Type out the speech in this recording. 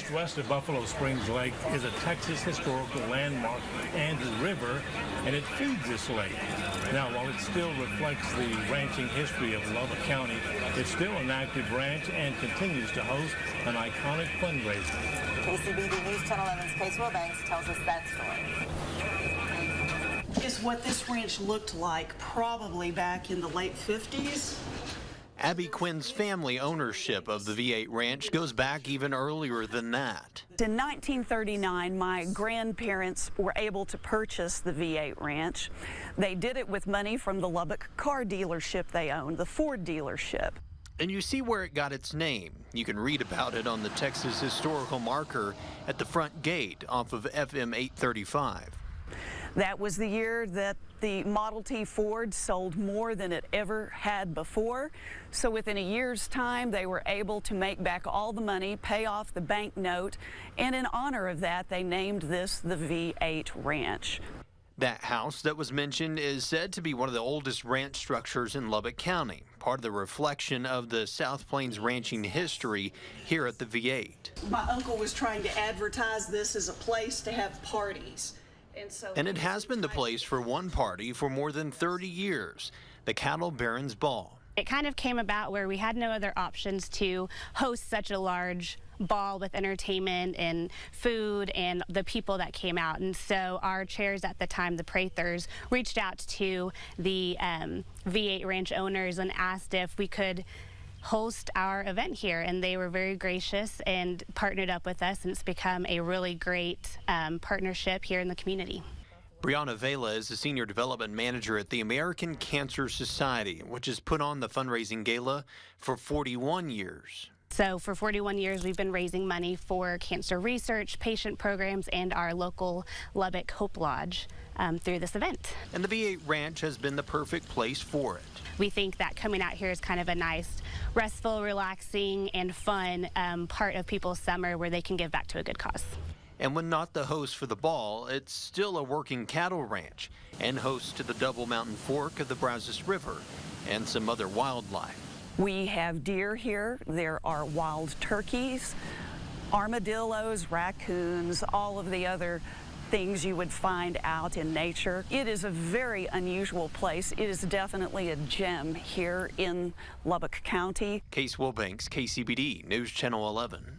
Just west of Buffalo Springs Lake is a Texas historical landmark, Andrew River, and it feeds this lake. Now, while it still reflects the ranching history of Lubbock County, it's still an active ranch and continues to host an iconic fundraiser. KCBD News Channel 11's Case Wilbanks tells us that story. Is what this ranch looked like probably back in the late 50s. Abby Quinn's family ownership of the V8 ranch goes back even earlier than that. In 1939, my grandparents were able to purchase the V8 ranch. They did it with money from the Lubbock car dealership they owned, the Ford dealership. And you see where it got its name. You can read about it on the Texas historical marker at the front gate off of FM 835. That was the year that the Model T Ford sold more than it ever had before. So within a year's time, they were able to make back all the money, pay off the bank note, and in honor of that, they named this the V8 Ranch. That house that was mentioned is said to be one of the oldest ranch structures in Lubbock County, part of the reflection of the South Plains ranching history here at the V8. My uncle was trying to advertise this as a place to have parties. And it has been the place for one party for more than 30 years, the Cattle Barons Ball. It kind of came about where we had no other options to host such a large ball with entertainment and food and the people that came out. And so our chairs at the time, the Prathers, reached out to the V8 ranch owners and asked if we could host our event here, and they were very gracious and partnered up with us, and it's become a really great partnership here in the community. Brianna Vela is the Senior Development Manager at the American Cancer Society, which has put on the fundraising gala for 41 years. So for 41 years, we've been raising money for cancer research, patient programs, and our local Lubbock Hope Lodge through this event. And the V8 Ranch has been the perfect place for it. We think that coming out here is kind of a nice, restful, relaxing, and fun part of people's summer where they can give back to a good cause. And when not the host for the ball, it's still a working cattle ranch and host to the Double Mountain Fork of the Brazos River and some other wildlife. We have deer here. There are wild turkeys, armadillos, raccoons, all of the other things you would find out in nature. It is a very unusual place. It is definitely a gem here in Lubbock County. Case Wilbanks, KCBD News Channel 11.